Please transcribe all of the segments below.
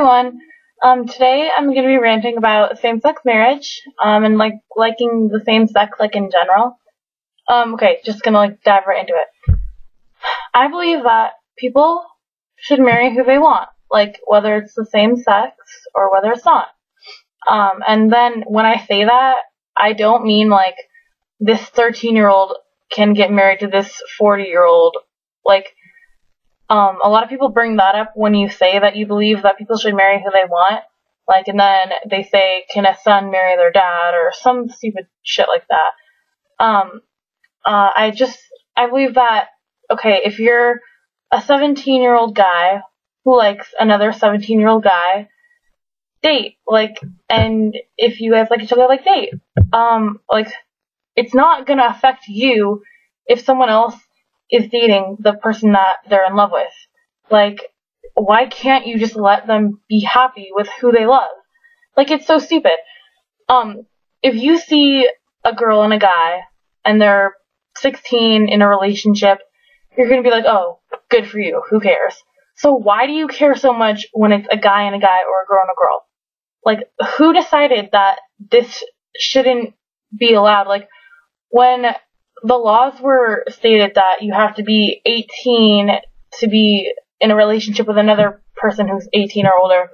everyone. Today I'm going to be ranting about same-sex marriage, and liking the same sex, in general. Okay, just gonna dive right into it. I believe that people should marry who they want, whether it's the same sex or whether it's not. And then when I say that, I don't mean this 13-year-old can get married to this 40-year-old. A lot of people bring that up when you say that you believe that people should marry who they want. And then they say, can a son marry their dad, or some stupid shit like that. I believe that, okay, if you're a 17-year-old guy who likes another 17-year-old guy, date. And if you guys like each other, date. It's not gonna affect you if someone else is dating the person that they're in love with. Why can't you just let them be happy with who they love? It's so stupid. If you see a girl and a guy and they're 16 in a relationship, you're gonna be like, oh, good for you, who cares? So why do you care so much when it's a guy and a guy or a girl and a girl? Who decided that this shouldn't be allowed? When the laws were stated that you have to be 18 to be in a relationship with another person who's 18 or older,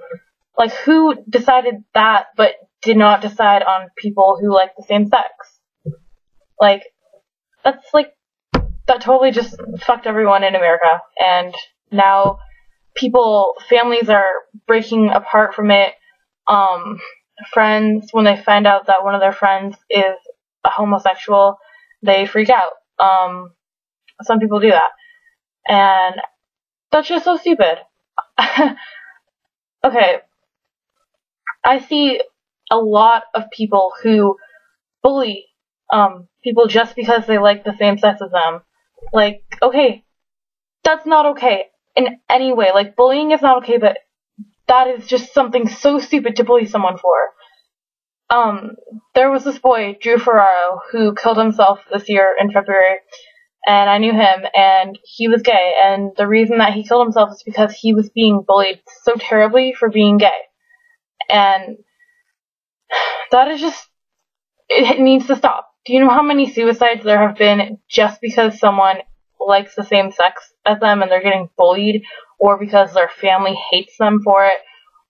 who decided that but did not decide on people who like the same sex? That totally just fucked everyone in America, and now families are breaking apart from it. Friends, when they find out that one of their friends is a homosexual, they freak out. Some people do that. And that's just so stupid. Okay. I see a lot of people who bully people just because they like the same sex as them. Okay, that's not okay in any way. Bullying is not okay, but that is just something so stupid to bully someone for. There was this boy, Drew Ferraro, who killed himself this year in February, and I knew him, and he was gay, and the reason that he killed himself is because he was being bullied so terribly for being gay. And that is just, it needs to stop. Do you know how many suicides there have been just because someone likes the same sex as them and they're getting bullied, or because their family hates them for it,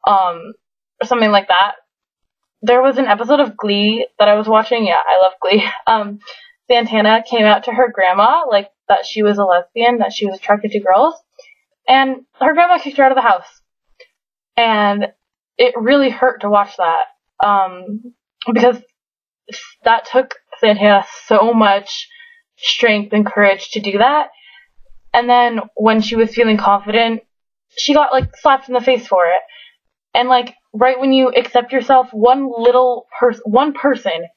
or something like that? There was an episode of Glee that I was watching. Yeah, I love Glee. Santana came out to her grandma, that she was a lesbian, that she was attracted to girls, and her grandma kicked her out of the house. And it really hurt to watch that, because that took Santana so much strength and courage to do that. And then when she was feeling confident, she got slapped in the face for it. And right when you accept yourself, one person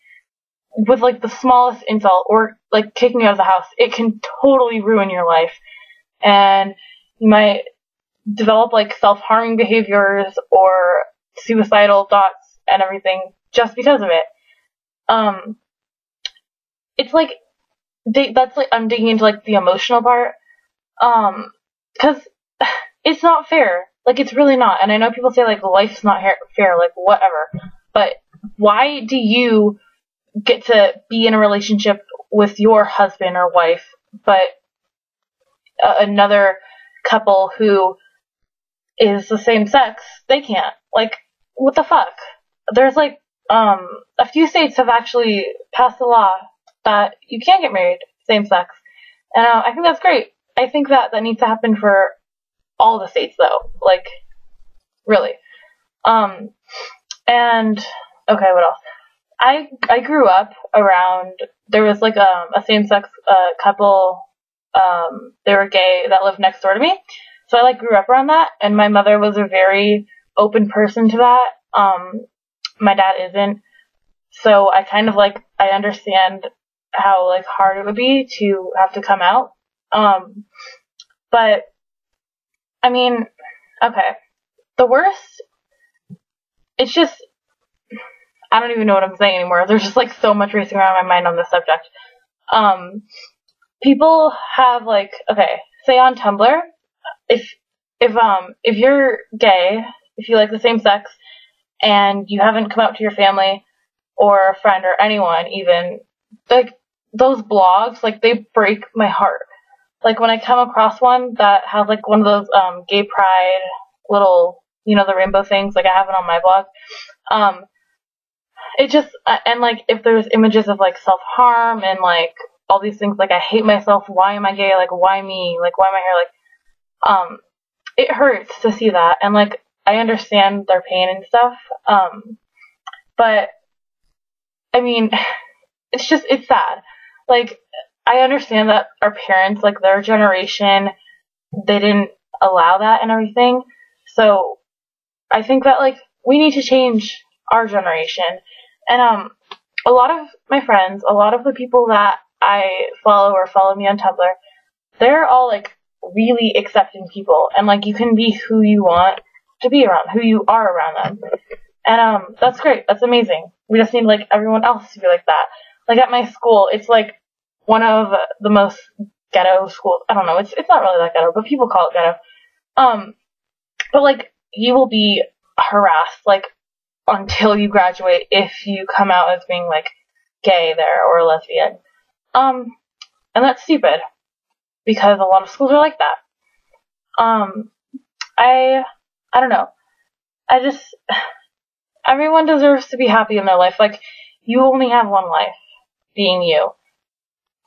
with the smallest insult, or kicking you out of the house, it can totally ruin your life. And you might develop self-harming behaviors or suicidal thoughts and everything just because of it. It's I'm digging into the emotional part, because it's not fair. It's really not. And I know people say life's not fair, whatever. But why do you get to be in a relationship with your husband or wife, but another couple who is the same sex, they can't? What the fuck? There's a few states have actually passed a law that you can't get married same sex. And I think that's great. I think that needs to happen for all the states, though. Really. And okay, what else? I grew up around, there was a same-sex couple, they were gay, that lived next door to me. So I grew up around that, and my mother was a very open person to that. My dad isn't. So I kind of I understand how hard it would be to have to come out. But I mean, okay. The worst, it's just, I don't even know what I'm saying anymore. There's just so much racing around my mind on this subject. People have okay, say on Tumblr, if you're gay if you like the same sex and you haven't come out to your family or a friend or anyone even, like, those blogs, like, they break my heart. Like, when I come across one that has, like, one of those gay pride little, the rainbow things, like, I have it on my blog, it just, and, like, if there's images of, like, self-harm and, like, all these things, like, I hate myself, why am I gay, like, why me, like, why am I here, like, it hurts to see that, and, like, I understand their pain and stuff, but, I mean, it's sad. Like, I understand that our parents, like, their generation, they didn't allow that and everything, so I think that, like, we need to change our generation, and, a lot of my friends, a lot of the people that I follow or follow me on Tumblr, they're all, like, really accepting people, and, like, you can be who you want to be around, who you are around them, and, that's great, that's amazing. We just need, like, everyone else to be like that. Like, at my school, it's, like, one of the most ghetto schools. I don't know, it's not really that ghetto, but people call it ghetto. But, like, you will be harassed, like, until you graduate if you come out as being, like, gay there or lesbian. And that's stupid, because a lot of schools are like that. I don't know. Everyone deserves to be happy in their life. Like, you only have one life, being you,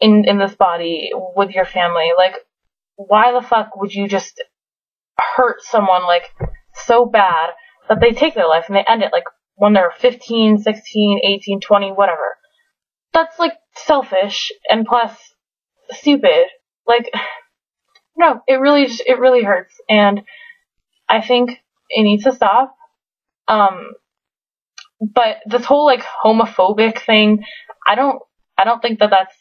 in this body, with your family. Like, why the fuck would you just hurt someone, like, so bad that they take their life and they end it, like, when they're 15, 16, 18, 20, whatever. That's, like, selfish, and plus, stupid. Like, no, it really hurts, and I think it needs to stop. But this whole, like, homophobic thing, I don't think that that's,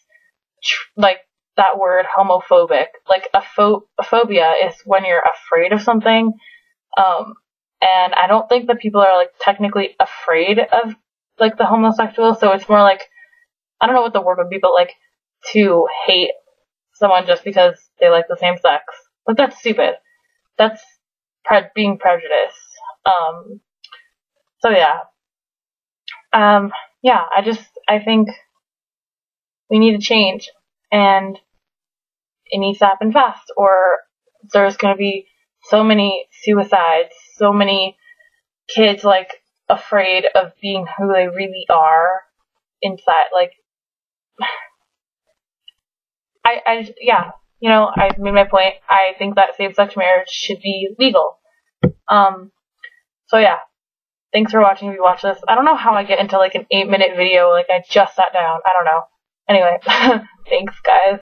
like, that word homophobic. Like, a phobia is when you're afraid of something, and I don't think that people are, like, technically afraid of, like, the homosexual, so it's more like, I don't know what the word would be, but, like, to hate someone just because they like the same sex. Like, that's stupid. That's being prejudiced. So yeah. Yeah, I think we need to change, and it needs to happen fast, or there's gonna be so many suicides, so many kids, like, afraid of being who they really are inside. Like, yeah, I've made my point. I think that same-sex marriage should be legal. So yeah. Thanks for watching if you watch this. I don't know how I get into, like, an 8-minute video, like, I just sat down. I don't know. Anyway, thanks, guys.